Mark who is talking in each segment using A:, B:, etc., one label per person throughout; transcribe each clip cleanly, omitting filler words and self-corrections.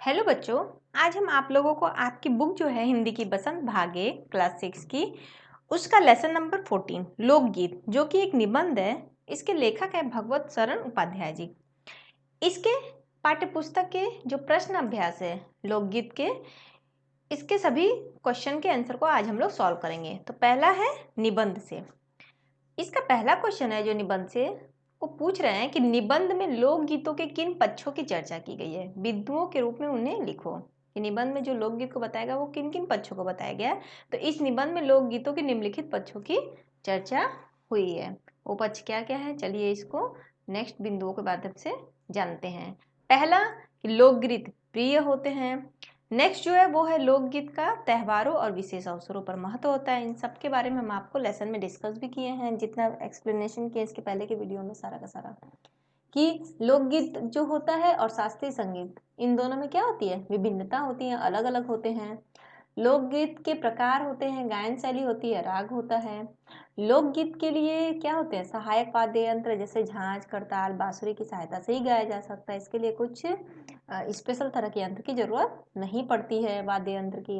A: Hello बच्चों, आज हम आप लोगों को आपकी बुक जो है हिंदी की बसंत भागे क्लास 6 की उसका लेसन नंबर 14 लोकगीत जो कि एक निबंध है। इसके लेखक है भगवत शरण उपाध्याय जी। इसके पाठ्यपुस्तक के जो प्रश्न अभ्यास है लोकगीत के, इसके सभी क्वेश्चन के आंसर को आज हम लोग सॉल्व करेंगे। तो पहला है निबंध से। इसका पहला क्वेश्चन है जो निबंध से वो पूछ रहे हैं कि निबंध में लोकगीतों के किन पक्षों की चर्चा की गई है, बिंदुओं के रूप में उन्हें लिखो। कि निबंध में जो लोकगीत को बताएगा वो किन किन पक्षों को बताया गया है। तो इस निबंध में लोकगीतों के निम्नलिखित पक्षों की चर्चा हुई है। वो पक्ष क्या क्या है, चलिए इसको नेक्स्ट बिंदुओं के माध्यम से जानते हैं। पहला कि लोकगीत प्रिय होते हैं। नेक्स्ट जो है वो है लोकगीत का त्योहारों और विशेष अवसरों पर महत्व होता है। इन सब के बारे में हम आपको लेसन में डिस्कस भी किए हैं, जितना एक्सप्लेनेशन किया इसके पहले के वीडियो में सारा का सारा। कि लोकगीत जो होता है और शास्त्रीय संगीत, इन दोनों में क्या होती है, विभिन्नता होती है, अलग अलग होते हैं। लोकगीत के प्रकार होते हैं, गायन शैली होती है, राग होता है। लोकगीत के लिए क्या होते हैं, सहायक वाद्य यंत्र जैसे झांझ, करताल, बांसुरी की सहायता से ही गाया जा सकता है। इसके लिए कुछ स्पेशल तरह के यंत्र की जरूरत नहीं पड़ती है, वाद्य यंत्र की।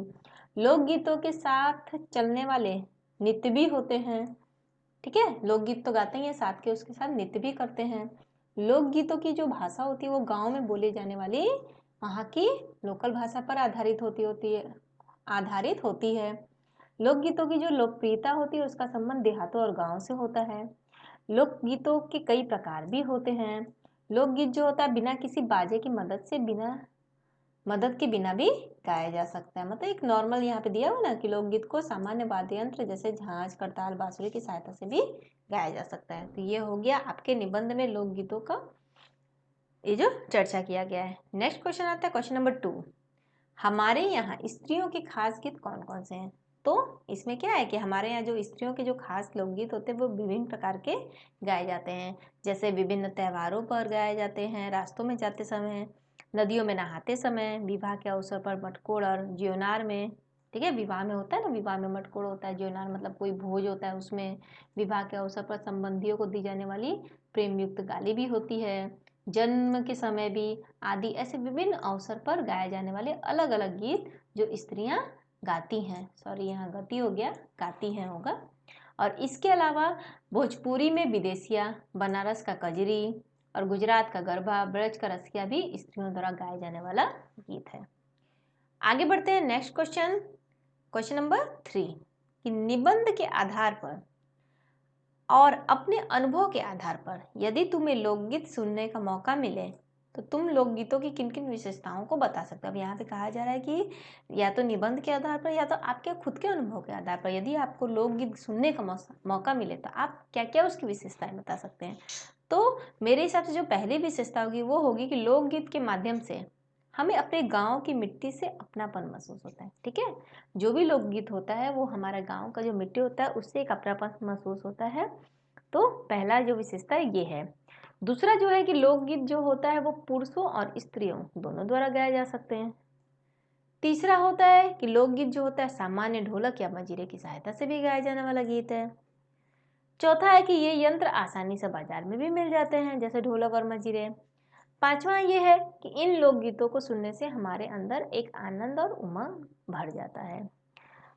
A: लोकगीतों के साथ चलने वाले नृत्य भी होते हैं। ठीक है, लोकगीत तो गाते ही हैं, साथ के उसके साथ नृत्य भी करते हैं। लोकगीतों की जो भाषा होती है वो गांव में बोली जाने वाली वहाँ की लोकल भाषा पर आधारित होती है। लोकगीतों की जो लोकप्रियता होती है उसका संबंध देहातों और गांव से होता है। लोकगीतों के कई प्रकार भी होते हैं। लोकगीत जो होता है बिना किसी बाजे की मदद के बिना भी गाया जा सकता है। मतलब एक नॉर्मल यहाँ पे दिया हुआ ना कि लोकगीत को सामान्य वाद्य यंत्र जैसे झांझ, करताल, बांसुरी की सहायता से भी गाया जा सकता है। तो ये हो गया आपके निबंध में लोकगीतों का ये जो चर्चा किया गया है। नेक्स्ट क्वेश्चन आता है क्वेश्चन नंबर 2। हमारे यहाँ स्त्रियों के खास गीत कौन कौन से हैं। तो इसमें क्या है कि हमारे यहाँ जो स्त्रियों के जो खास लोकगीत होते हैं वो विभिन्न प्रकार के गाए जाते हैं। जैसे विभिन्न त्योहारों पर गाए जाते हैं, रास्तों में जाते समय, नदियों में नहाते समय, विवाह के अवसर पर मटकोड़ और ज्योनार में। ठीक है, विवाह में होता है ना, विवाह में मटकोड़ होता है, ज्योनार मतलब कोई भोज होता है उसमें। विवाह के अवसर पर संबंधियों को दी जाने वाली प्रेम युक्त गाली भी होती है। जन्म के समय भी आदि ऐसे विभिन्न अवसर पर गाए जाने वाले अलग अलग गीत जो स्त्रियां गाती हैं, सॉरी यहाँ गति हो गया, गाती हैं होगा। और इसके अलावा भोजपुरी में विदेशिया, बनारस का कजरी और गुजरात का गरबा, ब्रज का रसिया भी स्त्रियों द्वारा गाया जाने वाला गीत है। आगे बढ़ते हैं नेक्स्ट क्वेश्चन, क्वेश्चन नंबर 3 कि निबंध के आधार पर और अपने अनुभव के आधार पर यदि तुम्हें लोकगीत सुनने का मौका मिले तो तुम लोकगीतों की किन किन विशेषताओं को बता सकते हो। अब यहाँ पे कहा जा रहा है कि या तो निबंध के आधार पर या तो आपके खुद के अनुभव के आधार पर यदि आपको लोकगीत सुनने का मौका मिले तो आप क्या क्या उसकी विशेषताएं बता सकते हैं। तो मेरे हिसाब से जो पहली विशेषता होगी वो होगी कि लोकगीत के माध्यम से हमें अपने गांव की मिट्टी से अपनापन महसूस होता है। ठीक है, जो भी लोकगीत होता है वो हमारे गांव का जो मिट्टी होता है उससे एक अपनापन महसूस होता है। तो पहला जो विशेषता है ये है। दूसरा जो है कि लोकगीत जो होता है वो पुरुषों और स्त्रियों दोनों द्वारा गाए जा सकते हैं। तीसरा होता है कि लोकगीत जो होता है सामान्य ढोलक या मंजीरे की सहायता से भी गाया जाने वाला गीत है। चौथा है कि ये यंत्र आसानी से बाजार में भी मिल जाते हैं जैसे ढोलक और मंजीरे। पांचवा ये है कि इन लोकगीतों को सुनने से हमारे अंदर एक आनंद और उमंग भर जाता है।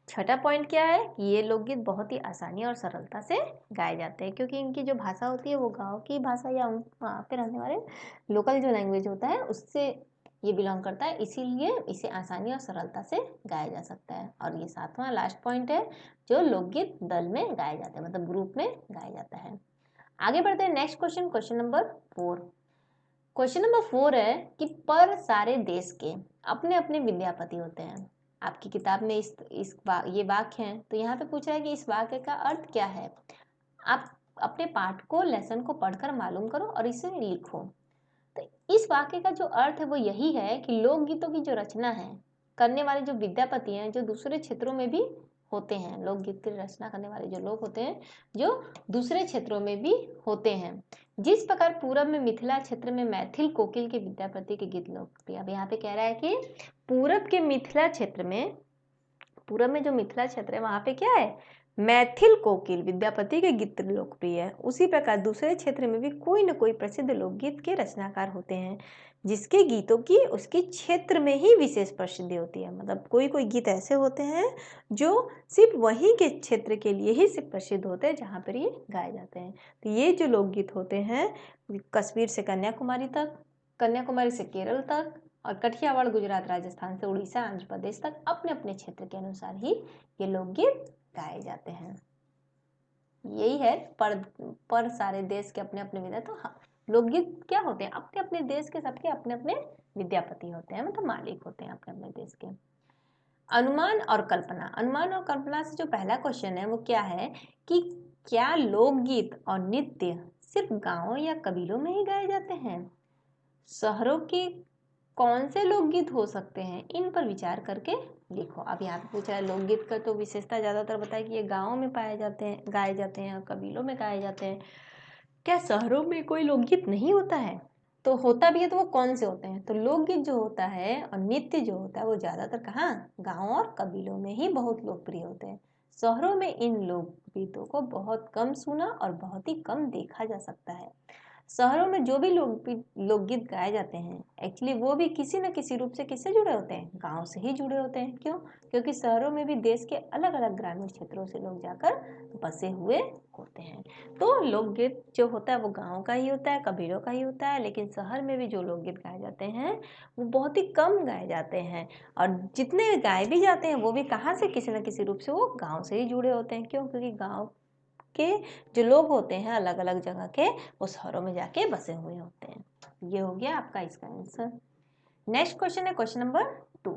A: छठा पॉइंट क्या है कि ये लोकगीत बहुत ही आसानी और सरलता से गाए जाते हैं क्योंकि इनकी जो भाषा होती है वो गांव की भाषा या वहाँ पे रहने वाले लोकल जो लैंग्वेज होता है उससे ये बिलोंग करता है, इसीलिए इसे आसानी और सरलता से गाया जा सकता है। और ये सातवां लास्ट पॉइंट है जो लोकगीत दल में गाए जाते हैं, मतलब ग्रुप में गाया जाता है। आगे बढ़ते हैं next question, question number 4। Question number 4 है कि पर सारे देश के अपने अपने विद्यापति होते हैं। आपकी किताब में ये वाक्य है, तो यहाँ पे पूछा है कि इस वाक्य का अर्थ क्या है। आप अपने पाठ को, लेसन को पढ़कर मालूम करो और इसे लिखो। तो इस वाक्य का जो अर्थ है वो यही है कि लोकगीतों की जो रचना है करने वाले जो विद्यापति हैं जो दूसरे क्षेत्रों में भी होते हैं, लोकगीत की रचना करने वाले जो लोग होते हैं जो दूसरे क्षेत्रों में भी होते हैं। जिस प्रकार पूरब में मिथिला क्षेत्र में मैथिल कोकिल के विद्यापति के गीत लोकप्रिय। अब यहाँ पे कह रहा है कि पूरब के मिथिला क्षेत्र में, पूरब में जो मिथिला क्षेत्र है वहां पे क्या है, मैथिल कोकिल विद्यापति के गीत लोकप्रिय है, उसी प्रकार दूसरे क्षेत्र में भी कोई न कोई प्रसिद्ध लोकगीत के रचनाकार होते हैं जिसके गीतों की उसकी क्षेत्र में ही विशेष प्रसिद्धि होती है। मतलब कोई कोई गीत ऐसे होते हैं जो सिर्फ वहीं के क्षेत्र के लिए ही सिर्फ प्रसिद्ध होते हैं जहाँ पर ये गाए जाते हैं। तो ये जो लोकगीत होते हैं कश्मीर से कन्याकुमारी तक, कन्याकुमारी से केरल तक और कठियावाड़ गुजरात राजस्थान से उड़ीसा आंध्र प्रदेश तक अपने अपने क्षेत्र के अनुसार ही ये लोकगीत गाए जाते हैं। यही है पर सारे देश के अपने अपने विधा। तो हाँ, लोकगीत क्या होते हैं, अपने अपने देश के सबके अपने अपने विद्यापति होते हैं, मतलब मालिक होते हैं अपने अपने देश के। अनुमान और कल्पना। अनुमान और कल्पना से जो पहला क्वेश्चन है वो क्या है कि क्या लोकगीत और नृत्य सिर्फ गांवों या कबीलों में ही गाए जाते हैं? शहरों के कौन से लोकगीत हो सकते हैं, इन पर विचार करके लिखो। अब यहाँ पे पूछा है लोकगीत का तो विशेषता ज़्यादातर बताया कि ये गाँव में पाए जाते हैं, गाए जाते हैं, कबीलों में गाए जाते हैं। क्या शहरों में कोई लोकगीत नहीं होता है? तो होता भी है तो वो कौन से होते हैं? तो लोकगीत जो होता है और नृत्य जो होता है वो ज़्यादातर कहाँ, गाँव और कबीलों में ही बहुत लोकप्रिय होते हैं। शहरों में इन लोकगीतों को बहुत कम सुना और बहुत ही कम देखा जा सकता है। शहरों में जो भी लोकगीत गाए जाते हैं एक्चुअली वो भी किसी न किसी रूप से किससे जुड़े होते हैं, गांव से ही जुड़े होते हैं। क्यों? क्योंकि शहरों में भी देश के अलग अलग ग्रामीण क्षेत्रों से लोग जाकर बसे हुए होते हैं। तो लोकगीत जो होता है वो गांव का ही होता है, कबीलों का ही होता है, लेकिन शहर में भी जो लोकगीत गाए जाते हैं वो बहुत ही कम गाए जाते हैं। और जितने गाए भी जाते हैं वो भी कहाँ से, किसी न किसी रूप से वो गाँव से ही जुड़े होते हैं। क्यों? क्योंकि गाँव के जो लोग होते हैं अलग अलग जगह के वो शहरों में जाके बसे हुए होते हैं। ये हो गया आपका इसका आंसर। नेक्स्ट क्वेश्चन है क्वेश्चन नंबर 2।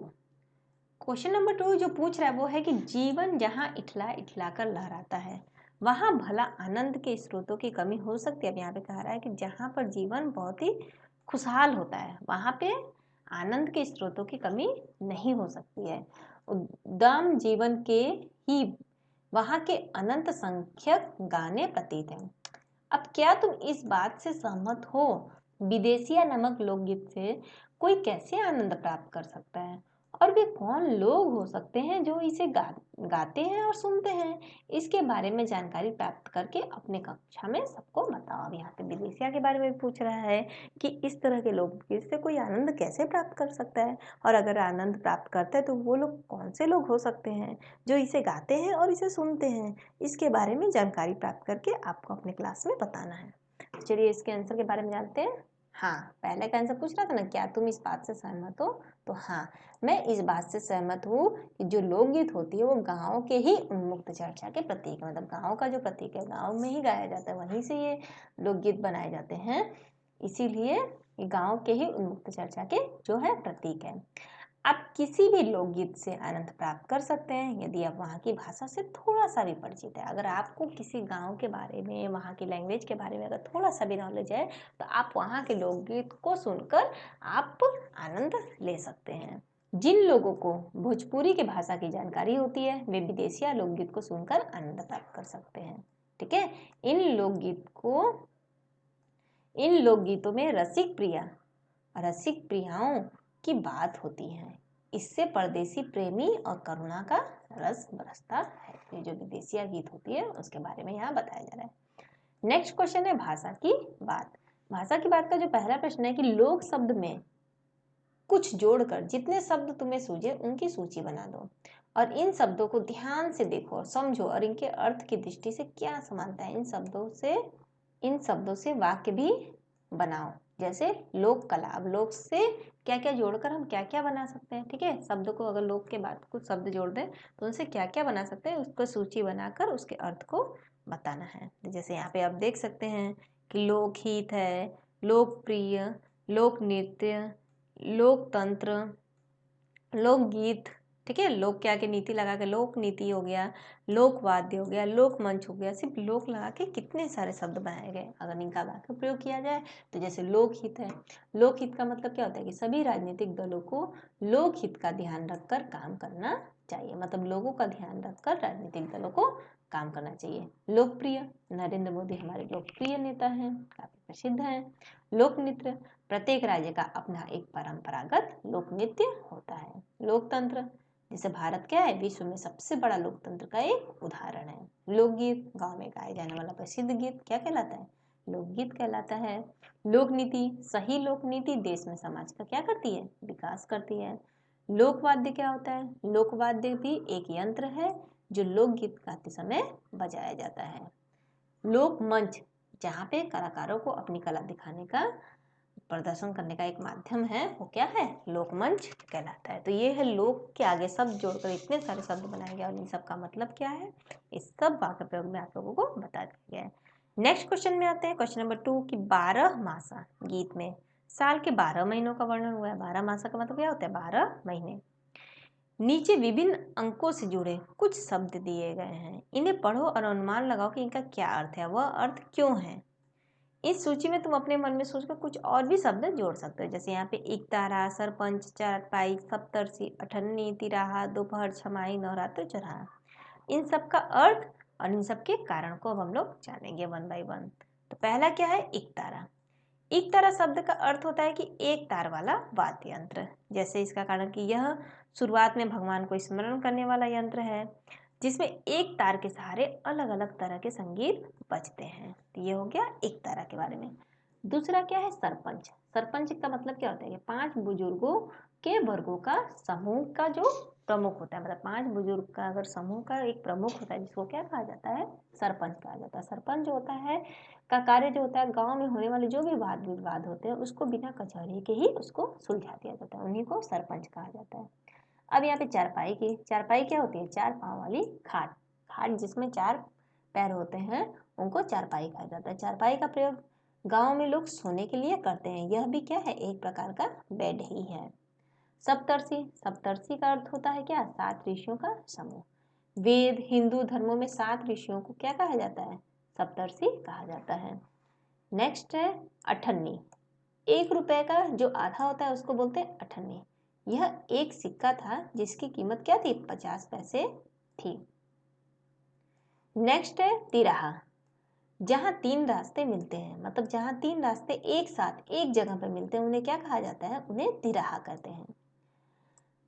A: क्वेश्चन नंबर 2 जो पूछ रहा है वो है कि जीवन जहाँ इठला इठला कर लहराता है वहाँ भला आनंद के स्रोतों की कमी हो सकती है? अब यहाँ पे कह रहा है कि जहाँ पर जीवन बहुत ही खुशहाल होता है वहाँ पे आनंद के स्रोतों की कमी नहीं हो सकती है। उद्दाम जीवन के ही वहाँ के अनंत संख्यक गाने प्रतीत हैं। अब क्या तुम इस बात से सहमत हो, विदेशिया नामक लोकगीत से कोई कैसे आनंद प्राप्त कर सकता है और वे कौन लोग हो सकते हैं जो इसे गाते हैं और सुनते हैं? इसके बारे में जानकारी प्राप्त करके अपने कक्षा में सबको बताओ। अब यहाँ पे विदेशिया के बारे में पूछ रहा है कि इस तरह के लोकगीत से कोई आनंद कैसे प्राप्त कर सकता है, और अगर आनंद प्राप्त करता है तो वो लोग कौन से लोग हो सकते हैं जो इसे गाते हैं और इसे सुनते हैं। इसके बारे में जानकारी प्राप्त करके आपको अपने क्लास में बताना है। चलिए इसके आंसर के बारे में जानते हैं। हाँ, पहले का आंसर पूछ रहा था ना, क्या तुम इस बात से सहमत हो? तो हाँ, मैं इस बात से सहमत हूँ कि जो लोकगीत होती है वो गाँव के ही उन्मुक्त चर्चा के प्रतीक, मतलब गाँव का जो प्रतीक है, गाँव में ही गाया जाता है, वहीं से ये लोकगीत बनाए जाते हैं, इसीलिए ये गाँव के ही उन्मुक्त चर्चा के जो है प्रतीक है। आप किसी भी लोकगीत से आनंद प्राप्त कर सकते हैं यदि आप वहाँ की भाषा से थोड़ा सा भी परिचित है। अगर आपको किसी गांव के बारे में, वहाँ की लैंग्वेज के बारे में अगर थोड़ा सा भी नॉलेज है तो आप वहाँ के लोकगीत को सुनकर आप आनंद ले सकते हैं। जिन लोगों को भोजपुरी की भाषा की जानकारी होती है वे विदेशिया लोकगीत को सुनकर आनंद प्राप्त कर सकते हैं। ठीक है, इन लोकगीतों में रसिक प्रियाओं की बात होती है। इससे परदेसी प्रेमी और करुणा का रस बरसता है। ये जो विदेशिया गीत होती है उसके बारे में यहाँ बताया जा रहा है। नेक्स्ट क्वेश्चन है भाषा की बात। भाषा की बात का जो पहला प्रश्न है कि लोक शब्द में कुछ जोड़कर जितने शब्द तुम्हें सूझे उनकी सूची बना दो और इन शब्दों को ध्यान से देखो और समझो और इनके अर्थ की दृष्टि से क्या समानता है, इन शब्दों से वाक्य भी बनाओ। जैसे लोक कला, अब लोक से क्या क्या जोड़कर हम क्या क्या बना सकते हैं। ठीक है, शब्द को अगर लोक के बाद कुछ शब्द जोड़ दें तो उनसे क्या क्या बना सकते हैं उसको सूची बनाकर उसके अर्थ को बताना है। जैसे यहाँ पे आप देख सकते हैं कि लोकहित है, लोकप्रिय, लोक नृत्य, लोकतंत्र, लोकगीत। ठीक है, लोक के आगे नीति लगा के लोक नीति हो गया, लोकवाद्य हो गया, लोक मंच हो गया। सिर्फ लोक लगा के कितने सारे शब्द बनाए गए। अगर इनका वाक्य प्रयोग किया जाए तो जैसे लोकहित है, लोकहित का मतलब क्या होता है कि सभी राजनीतिक दलों को लोकहित का ध्यान रखकर काम करना चाहिए, मतलब लोगों का ध्यान रखकर राजनीतिक दलों को काम करना चाहिए। लोकप्रिय, नरेंद्र मोदी हमारे लोकप्रिय नेता हैं, काफी प्रसिद्ध हैं। लोक नृत्य, प्रत्येक राज्य का अपना एक परंपरागत लोक नृत्य होता है। लोकतंत्र, जैसे भारत क्या है, विश्व में सबसे बड़ा लोकतंत्र का एक उदाहरण है। लोकगीत, गांव में गाया जाने वाला प्रसिद्ध गीत क्या कहलाता है, लोकगीत कहलाता है। लोक नीति, सही लोक नीति देश में समाज का क्या करती है, विकास करती है। लोकवाद्य क्या होता है, लोकवाद्य भी एक यंत्र है जो लोकगीत गाते समय बजाया जाता है। लोक मंच, जहाँ पे कलाकारों को अपनी कला दिखाने का, प्रदर्शन करने का एक माध्यम है, वो क्या है, लोकमंच कहलाता है। तो ये है लोक के आगे शब्द जोड़कर इतने सारे शब्द बनाए गए और इन सब का मतलब क्या है, इस सब वाक्य प्रयोग में आप लोगों को बता दिया गया है। नेक्स्ट क्वेश्चन में आते हैं, क्वेश्चन नंबर 2 कि 12 मासा गीत में साल के 12 महीनों का वर्णन हुआ है। 12 मासा का मतलब क्या होता है, 12 महीने। नीचे विभिन्न अंकों से जुड़े कुछ शब्द दिए गए हैं, इन्हें पढ़ो और अनुमान लगाओ कि इनका क्या अर्थ है, वह अर्थ क्यों है। इस सूची में तुम अपने मन में सोचकर कुछ और भी शब्द जोड़ सकते हो, जैसे यहाँ पे इकतारा, सरपंच, चारपाई, सप्तर्षि, अठन्नी, तिराहा, दोपहर, छमाही, नवरात्र, चौराहा। इन सब का अर्थ और इन सब के कारण को अब हम लोग जानेंगे वन बाय वन। तो पहला क्या है, इकतारा। इकतारा शब्द का अर्थ होता है कि एक तार वाला वाद्य यंत्र। जैसे इसका कारण कि यह शुरुआत में भगवान को स्मरण करने वाला यंत्र है, जिसमें एक तार के सहारे अलग अलग तरह के संगीत बजते हैं। तो ये हो गया एक तारा के बारे में। दूसरा क्या है, सरपंच। सरपंच का मतलब क्या होता है कि 5 बुजुर्गों के वर्गों का समूह का जो प्रमुख होता है, मतलब 5 बुजुर्ग का अगर समूह का एक प्रमुख होता है, जिसको क्या कहा जाता है, सरपंच कहा जाता है। सरपंच जो होता है का कार्य जो होता है, गांव में होने वाले जो भी वाद विवाद होते हैं उसको बिना कचहरी के ही उसको सुलझा दिया जाता है, उन्हीं को सरपंच कहा जाता है। अब यहाँ पे चारपाई की, चारपाई क्या होती है, 4 पांव वाली खाट। खाट जिसमें 4 पैर होते हैं उनको चारपाई कहा जाता है। चारपाई का प्रयोग गांव में लोग सोने के लिए करते हैं, यह भी क्या है, एक प्रकार का बेड ही है। सप्तर्षि, सप्तर्षि का अर्थ होता है क्या, 7 ऋषियों का समूह। वेद, हिंदू धर्मों में 7 ऋषियों को क्या कहा जाता है, सप्तर्षि कहा जाता है। नेक्स्ट है अठन्नी। 1 रुपए का जो आधा होता है उसको बोलते हैं अठन्नी। यह एक सिक्का था जिसकी कीमत क्या थी, 50 पैसे थी। नेक्स्ट है तिराहा। जहां 3 रास्ते मिलते हैं, मतलब जहां 3 रास्ते एक साथ एक जगह पर मिलते हैं, उन्हें क्या कहा जाता है, उन्हें तिराहा कहते हैं।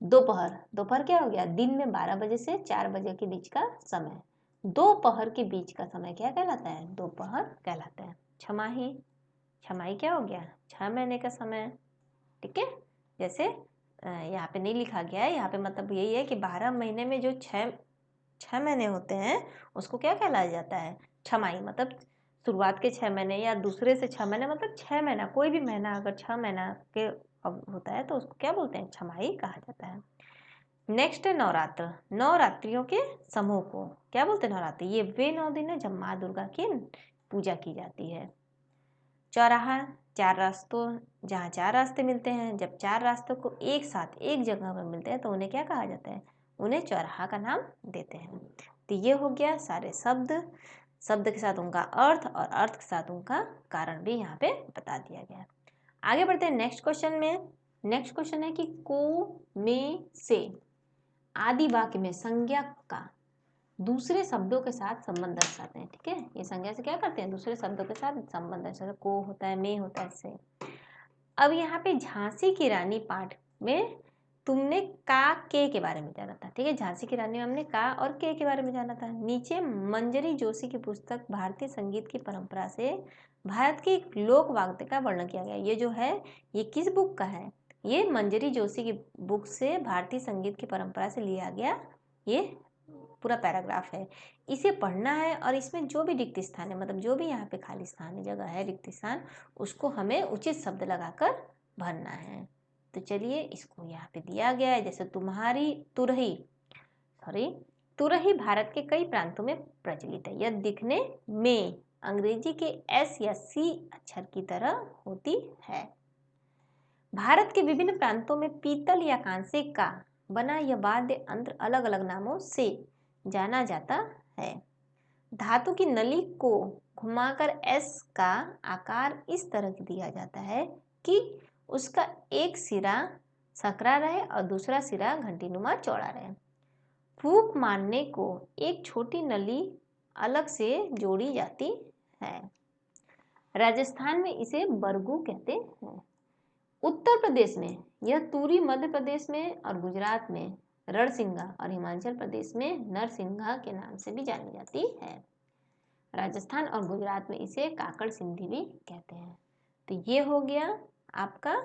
A: दोपहर, दोपहर क्या हो गया, दिन में 12 बजे से 4 बजे के बीच का समय। दोपहर के बीच का समय क्या कहलाता है, दोपहर कहलाता है। छमाही, छमाही क्या हो गया, 6 महीने का समय। ठीक है, जैसे यहाँ पे नहीं लिखा गया है, यहाँ पे मतलब यही है कि 12 महीने में जो 6 महीने होते हैं उसको क्या कहलाया जाता है, छमाही। मतलब शुरुआत के 6 महीने या दूसरे से 6 महीने, मतलब 6 महीना, कोई भी महीना अगर 6 महीना के अब होता है तो उसको क्या बोलते हैं, छमाही कहा जाता है। नेक्स्ट है नवरात्र। नवरात्रियों के समूह को क्या बोलते हैं, नवरात्रि। ये वे 9 दिन है जब माँ दुर्गा की पूजा की जाती है। चौराहा, 4 रास्तों, जहाँ 4 रास्ते मिलते हैं, जब 4 रास्तों को एक साथ एक जगह पर मिलते हैं तो उन्हें क्या कहा जाता है, उन्हें चौराहा का नाम देते हैं। तो ये हो गया सारे शब्द, शब्द के साथ उनका अर्थ और अर्थ के साथ उनका कारण भी यहाँ पे बता दिया गया। आगे बढ़ते हैं नेक्स्ट क्वेश्चन में। नेक्स्ट क्वेश्चन है कि को, में, से आदि वाक्य में संज्ञा का दूसरे शब्दों के साथ संबंध दर्शाते हैं। ठीक है, ये संज्ञा से क्या करते हैं, दूसरे शब्दों के साथ संबंध दर्शाते हैं। को होता है, में होता है, से। अब यहाँ पे झांसी की रानी पाठ में तुमने का के बारे में जाना था। ठीक है, झांसी की रानी में हमने का और के बारे में जाना था। नीचे मंजरी जोशी की पुस्तक भारतीय संगीत की परंपरा से भारत की एक लोक वाद्य का वर्णन किया गया। ये जो है ये किस बुक का है, ये मंजरी जोशी की बुक से भारतीय संगीत की परंपरा से लिया गया ये पूरा पैराग्राफ है। इसे पढ़ना है और इसमें जो भी रिक्त स्थान है, मतलब जो भी यहाँ पे खाली स्थान है, जगह है, रिक्त स्थान, उसको हमें उचित शब्द लगाकर भरना है। तो चलिए, इसको यहाँ पे दिया गया है, जैसे तुम्हारी तुरही, तुरही भारत के कई प्रांतों में प्रचलित है। यह दिखने में अंग्रेजी के एस या सी अक्षर की तरह होती है। भारत के विभिन्न प्रांतों में पीतल या कांसे का बना यह वाद्य यंत्र अलग अलग नामों से जाना जाता है। धातु की नली को घुमाकर एस का आकार इस तरह दिया जाता है कि उसका एक सिरा सकरा रहे और दूसरा सिरा घंटीनुमा चौड़ा रहे। फूंक मारने को एक छोटी नली अलग से जोड़ी जाती है। राजस्थान में इसे बरगू कहते हैं। उत्तर प्रदेश में यह तूरी, मध्य प्रदेश में और गुजरात में रणसिंगा और हिमाचल प्रदेश में नरसिंगा के नाम से भी जानी जाती है। राजस्थान और गुजरात में इसे काकड़ सिंधी भी कहते हैं। तो ये हो गया आपका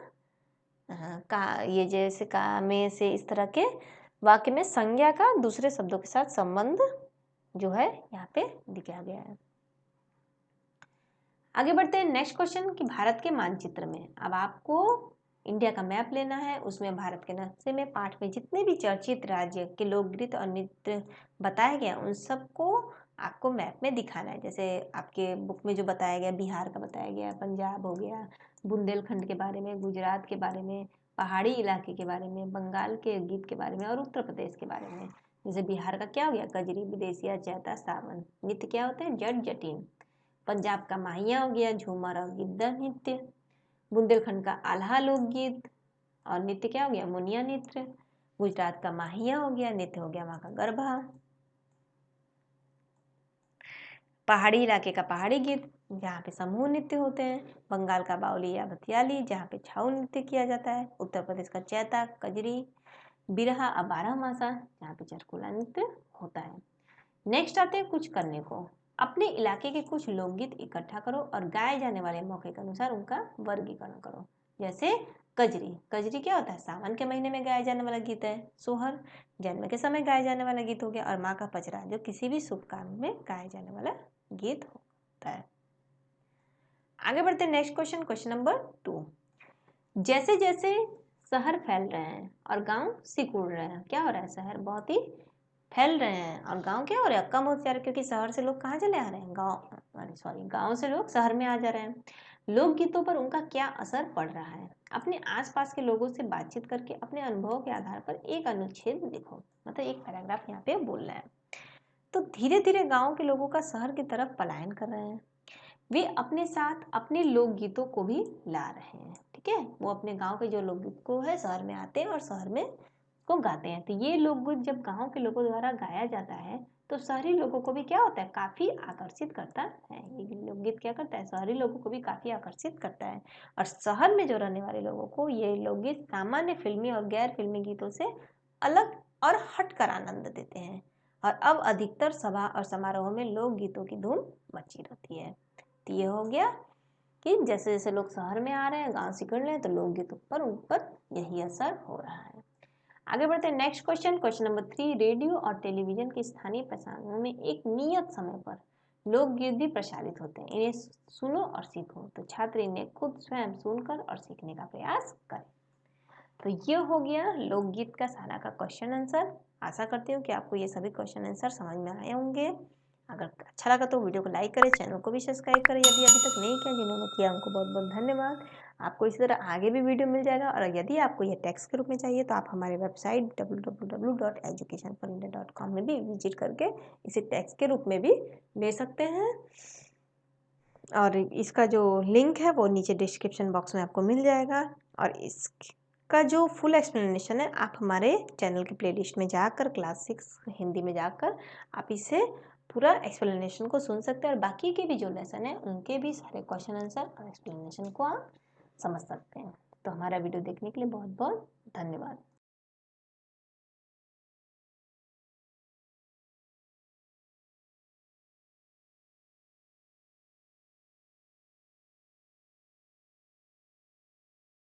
A: का, ये जैसे का में से इस तरह के वाक्य में संज्ञा का दूसरे शब्दों के साथ संबंध जो है यहाँ पे दिखाया गया है। आगे बढ़ते हैं नेक्स्ट क्वेश्चन कि भारत के मानचित्र में, अब आपको इंडिया का मैप लेना है, उसमें भारत के नक्शे में पाठ में जितने भी चर्चित राज्य के लोकगीत और नृत्य बताए गए उन सबको आपको मैप में दिखाना है। जैसे आपके बुक में जो बताया गया, बिहार का बताया गया, पंजाब हो गया, बुंदेलखंड के बारे में, गुजरात के बारे में, पहाड़ी इलाके के बारे में, बंगाल के गीत के बारे में और उत्तर प्रदेश के बारे में। जैसे बिहार का क्या हो गया, कजरी, विदेशिया, चैता, सावन। नृत्य क्या होते हैं, जट जटिन। पंजाब का माहिया हो गया, झूमर और गिद्दा नृत्य। बुंदेलखंड का आल्हा लोकगीत और नृत्य क्या हो गया, मुनिया नृत्य। गुजरात का माहिया हो गया, नृत्य हो गया वहाँ का गरबा। पहाड़ी इलाके का पहाड़ी गीत जहाँ पे समूह नृत्य होते हैं। बंगाल का बाउली या भथियाली जहाँ पे छाऊ नृत्य किया जाता है। उत्तर प्रदेश का चैता, कजरी, बिरहा और बारहमासा जहाँ पे चरकुला नृत्य होता है। नेक्स्ट आते हैं कुछ करने को। अपने इलाके के कुछ लोकगीत इकट्ठा करो और गाए जाने वाले मौके के अनुसार उनका वर्गीकरण करो। जैसे कजरी, कजरी क्या होता है, सावन के महीने में गाया जाने वाला गीत है। सोहर जन्म के समय गाया जाने वाला गीत हो गया। और माँ का पचरा जो किसी भी शुभ काम में गाया जाने वाला गीत होता है। आगे बढ़ते हैं नेक्स्ट क्वेश्चन, क्वेश्चन नंबर 2। जैसे जैसे शहर फैल रहे हैं और गांव सिकुड़ रहे हैं, क्या हो रहा है, शहर बहुत ही फैल रहे हैं और गांव क्या हो रहा है, कम होते जा रहे हैं। क्योंकि शहर से लोग कहाँ चले आ रहे हैं, गांव से लोग शहर में आ जा रहे हैं। लोकगीतों पर उनका क्या असर पड़ रहा है। अपने आसपास के लोगों से बातचीत करके अपने अनुभवों के आधार पर एक अनुच्छेद लिखो। मतलब एक पैराग्राफ यहाँ पे बोलना है। तो धीरे धीरे गांव के लोगों का शहर की तरफ पलायन कर रहे हैं। वे अपने साथ अपने लोकगीतों को भी ला रहे हैं। ठीक है, वो अपने गांव के जो लोकगीत को है शहर में आते हैं और शहर में को गाते हैं। तो ये लोकगीत जब गांव के लोगों द्वारा गाया जाता है तो शहरी लोगों को भी क्या होता है, काफी आकर्षित करता है। ये लोकगीत क्या करता है, शहरी लोगों को भी काफी आकर्षित करता है। और शहर में जो रहने वाले लोगों को ये लोकगीत सामान्य फिल्मी और गैर फिल्मी गीतों से अलग और हटकर आनंद देते हैं। और अब अधिकतर सभा और समारोह में लोकगीतों की धूम मची रहती है। तो ये हो गया कि जैसे जैसे लोग शहर में आ रहे हैं, गांव सिकुड़ रहे हैं, तो लोकगीतों पर ऊपर यही असर हो रहा है। आगे बढ़ते हैं next question, question number 3। Radio और टेलीविजन के स्थानीय प्रसारणों में एक नियत समय पर लोकगीत भी प्रसारित होते हैं। इन्हें सुनो और सीखो। तो छात्र इन्हें खुद स्वयं सुनकर और सीखने का प्रयास करें। तो ये हो गया लोकगीत का सारा का क्वेश्चन आंसर। आशा करती हूँ कि आपको ये सभी क्वेश्चन आंसर समझ में आए होंगे। अगर अच्छा लगा तो वीडियो को लाइक करें, चैनल को भी सब्सक्राइब करें यदि अभी तक नहीं किया। जिन्होंने किया उनको बहुत बहुत धन्यवाद। आपको इसी तरह आगे भी वीडियो मिल जाएगा। और यदि आपको यह टेक्स्ट के रूप में चाहिए तो आप हमारे वेबसाइट www.educationforindia.com में भी विजिट करके इसे टेक्स्ट के रूप में भी ले सकते हैं। और इसका जो लिंक है वो नीचे डिस्क्रिप्शन बॉक्स में आपको मिल जाएगा। और इसका जो फुल एक्सप्लेनेशन है आप हमारे चैनल के प्लेलिस्ट में जाकर क्लास 6 हिंदी में जाकर आप इसे पूरा एक्सप्लेनेशन को सुन सकते हैं। और बाकी के भी जो लेसन है उनके भी सारे क्वेश्चन आंसर और एक्सप्लेनेशन को आप समझ सकते हैं। तो हमारा वीडियो देखने के लिए बहुत बहुत धन्यवाद।